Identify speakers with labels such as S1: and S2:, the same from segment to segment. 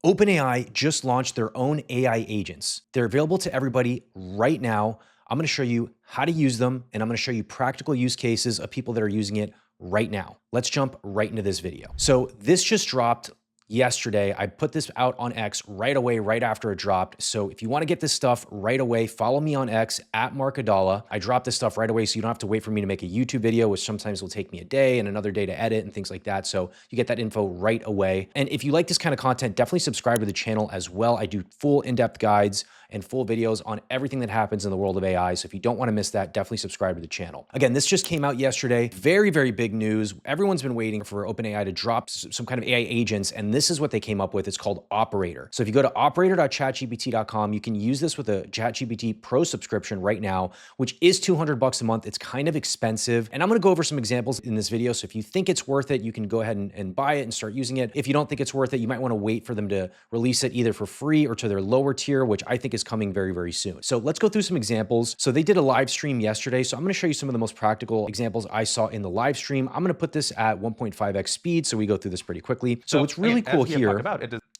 S1: OpenAI just launched their own AI agents. They're available to everybody right now. I'm going to show you how to use them, and I'm going to show you practical use cases of people that are using it right now. Let's jump right into this video. So this just dropped yesterday. I put this out on X right away, right after it dropped. So if you want to get this stuff right away, follow me on X at Mark Gadala. I drop this stuff right away, so you don't have to wait for me to make a YouTube video, which sometimes will take me a day and another day to edit and things like that. So you get that info right away. And if you like this kind of content, definitely subscribe to the channel as well. I do full in-depth guides and full videos on everything that happens in the world of AI. So if you don't want to miss that, definitely subscribe to the channel. Again, this just came out yesterday. Very, very big news. Everyone's been waiting for OpenAI to drop some kind of AI agents, and this is what they came up with. It's called Operator. So if you go to operator.chatgpt.com, you can use this with a ChatGPT Pro subscription right now, which is $200 a month. It's kind of expensive. And I'm going to go over some examples in this video. So if you think it's worth it, you can go ahead and buy it and start using it. If you don't think it's worth it, you might want to wait for them to release it either for free or to their lower tier, which I think is coming very, very soon. So let's go through some examples. So they did a live stream yesterday. So I'm going to show you some of the most practical examples I saw in the live stream. I'm going to put this at 1.5x speed, so we go through this pretty quickly. So what's really cool here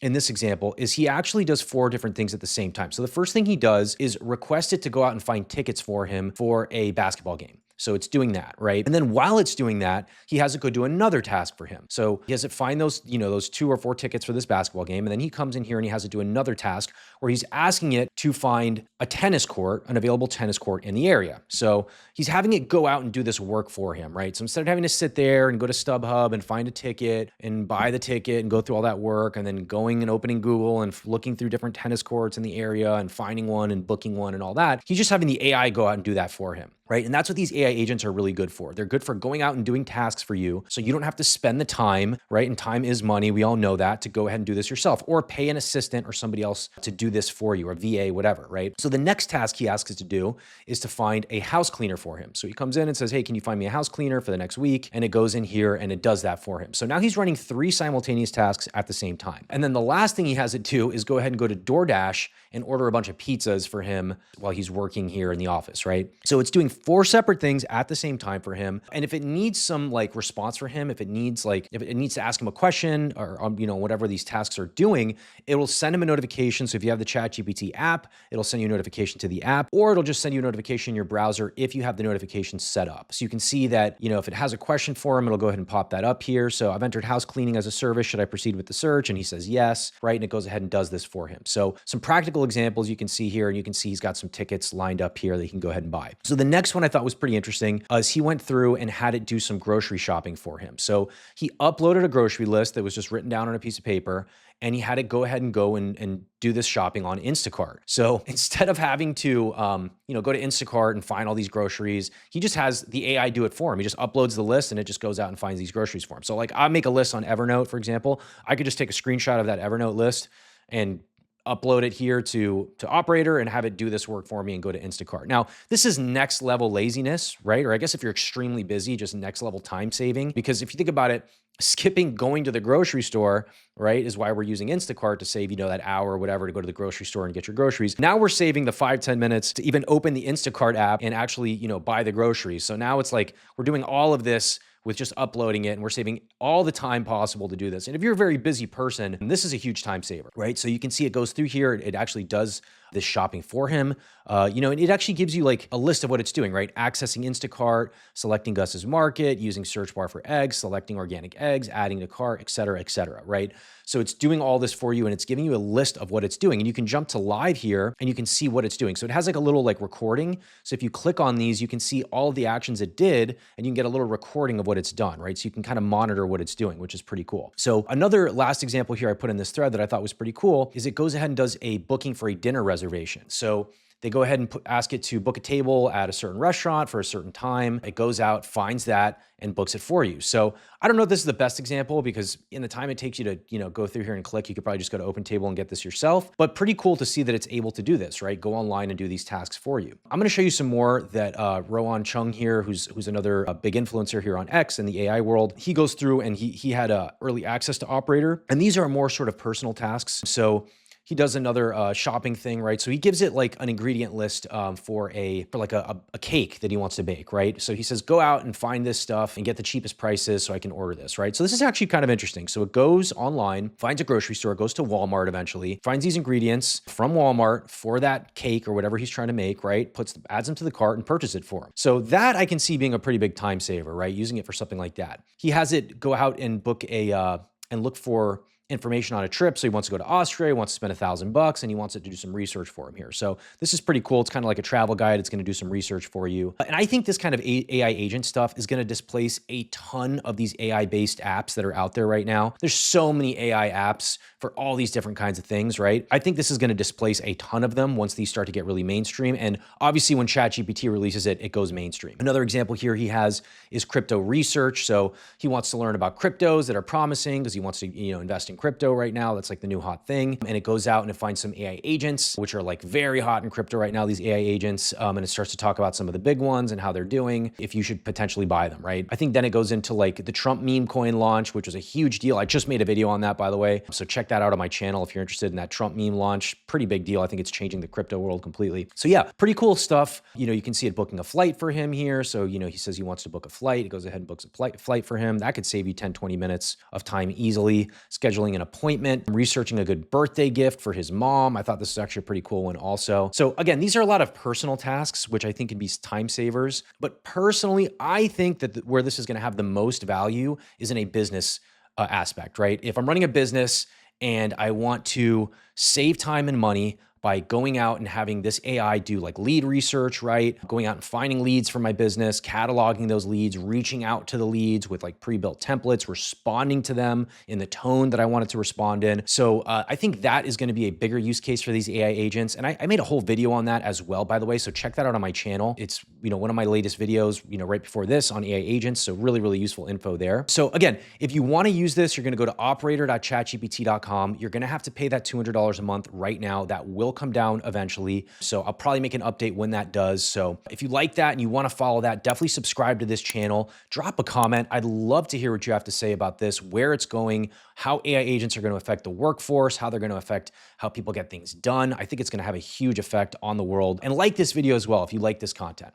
S1: in this example is he actually does 4 different things at the same time. So the first thing he does is request it to go out and find tickets for him for a basketball game. So it's doing that, right? And then while it's doing that, he has it go do another task for him. So he has it find those, those 2 or 4 tickets for this basketball game. And then he comes in here and he has it do another task where he's asking it to find a tennis court, an available tennis court in the area. So he's having it go out and do this work for him, right? So instead of having to sit there and go to StubHub and find a ticket and buy the ticket and go through all that work and then going and opening Google and looking through different tennis courts in the area and finding one and booking one and all that, he's just having the AI go out and do that for him. Right? And that's what these AI agents are really good for. They're good for going out and doing tasks for you. So you don't have to spend the time, right? And time is money. We all know that, to go ahead and do this yourself, or pay an assistant or somebody else to do this for you, or VA, whatever, right? So the next task he asks us to do is to find a house cleaner for him. So he comes in and says, hey, can you find me a house cleaner for the next week? And it goes in here and it does that for him. So now he's running 3 simultaneous tasks at the same time. And then the last thing he has it do is go ahead and go to DoorDash and order a bunch of pizzas for him while he's working here in the office, right? So it's doing 4 separate things at the same time for him. And if it needs some response for him, if it needs to ask him a question or, whatever these tasks are doing, it will send him a notification. So if you have the ChatGPT app, it'll send you a notification to the app, or it'll just send you a notification in your browser if you have the notification set up. So you can see that, if it has a question for him, it'll go ahead and pop that up here. So I've entered house cleaning as a service. Should I proceed with the search? And he says yes, right? And it goes ahead and does this for him. So some practical examples you can see here, and you can see he's got some tickets lined up here that he can go ahead and buy. So the next one I thought was pretty interesting is he went through and had it do some grocery shopping for him. So he uploaded a grocery list that was just written down on a piece of paper, and he had it go ahead and go and do this shopping on Instacart. So instead of having to, go to Instacart and find all these groceries, he just has the AI do it for him. He just uploads the list and it just goes out and finds these groceries for him. So I make a list on Evernote, for example. I could just take a screenshot of that Evernote list and upload it here to Operator and have it do this work for me and go to Instacart. Now, this is next level laziness, right? Or I guess if you're extremely busy, just next level time saving. Because if you think about it, skipping going to the grocery store, right, is why we're using Instacart to save, that hour or whatever to go to the grocery store and get your groceries. Now we're saving the 5-10 minutes to even open the Instacart app and actually, buy the groceries. So now it's like we're doing all of this with just uploading it, and we're saving all the time possible to do this. And if you're a very busy person, this is a huge time saver, right? So you can see it goes through here. It actually does this shopping for him. And it actually gives you a list of what it's doing, right? Accessing Instacart, selecting Gus's Market, using search bar for eggs, selecting organic eggs, adding to cart, et cetera, right? So it's doing all this for you, and it's giving you a list of what it's doing. And you can jump to live here and you can see what it's doing. So it has a little recording. So if you click on these, you can see all of the actions it did, and you can get a little recording of what it's done, right? So you can kind of monitor what it's doing, which is pretty cool. So another last example here I put in this thread that I thought was pretty cool is it goes ahead and does a booking for a dinner reservation. So they go ahead and ask it to book a table at a certain restaurant for a certain time. It goes out, finds that, and books it for you. So I don't know if this is the best example, because in the time it takes you to, go through here and click, you could probably just go to OpenTable and get this yourself. But pretty cool to see that it's able to do this, right? Go online and do these tasks for you. I'm going to show you some more that Rowan Chung here, who's another big influencer here on X in the AI world, he goes through and he had early access to Operator. And these are more sort of personal tasks. So he does another shopping thing, right? So he gives it like an ingredient list for like a cake that he wants to bake, right? So he says, go out and find this stuff and get the cheapest prices so I can order this, right? So this is actually kind of interesting. So it goes online, finds a grocery store, goes to Walmart eventually, finds these ingredients from Walmart for that cake or whatever he's trying to make, right? Adds them to the cart and purchases it for him. So that I can see being a pretty big time saver, right? Using it for something like that. He has it go out and book and look for information on a trip. So he wants to go to Austria, he wants to spend $1,000 and he wants it to do some research for him here. So this is pretty cool. It's kind of like a travel guide. It's going to do some research for you. And I think this kind of AI agent stuff is going to displace a ton of these AI-based apps that are out there right now. There's so many AI apps for all these different kinds of things, right? I think this is going to displace a ton of them once these start to get really mainstream. And obviously when ChatGPT releases it, it goes mainstream. Another example here he has is crypto research. So he wants to learn about cryptos that are promising because he wants to, invest in crypto right now. That's like the new hot thing. And it goes out and it finds some AI agents, which are like very hot in crypto right now, these AI agents. And it starts to talk about some of the big ones and how they're doing, if you should potentially buy them, right? I think then it goes into like the Trump meme coin launch, which was a huge deal. I just made a video on that, by the way. So check that out on my channel if you're interested in that Trump meme launch. Pretty big deal. I think it's changing the crypto world completely. So yeah, pretty cool stuff. You can see it booking a flight for him here. So, he says he wants to book a flight. He goes ahead and books a flight for him. That could save you 10, 20 minutes of time easily. Scheduling an appointment, researching a good birthday gift for his mom. I thought this was actually a pretty cool one also. So again, these are a lot of personal tasks, which I think can be time savers. But personally, I think that where this is going to have the most value is in a business aspect, right? If I'm running a business and I want to save time and money by going out and having this AI do like lead research, right? Going out and finding leads for my business, cataloging those leads, reaching out to the leads with like pre-built templates, responding to them in the tone that I want it to respond in. So I think that is going to be a bigger use case for these AI agents. And I made a whole video on that as well, by the way. So check that out on my channel. It's, one of my latest videos, right before this on AI agents. So really, really useful info there. So again, if you want to use this, you're going to go to operator.chatgpt.com. You're going to have to pay that $200 a month right now. That will come down eventually. So I'll probably make an update when that does. So if you like that and you want to follow that, definitely subscribe to this channel. Drop a comment. I'd love to hear what you have to say about this, where it's going, how AI agents are going to affect the workforce, how they're going to affect how people get things done. I think it's going to have a huge effect on the world. And like this video as well if you like this content.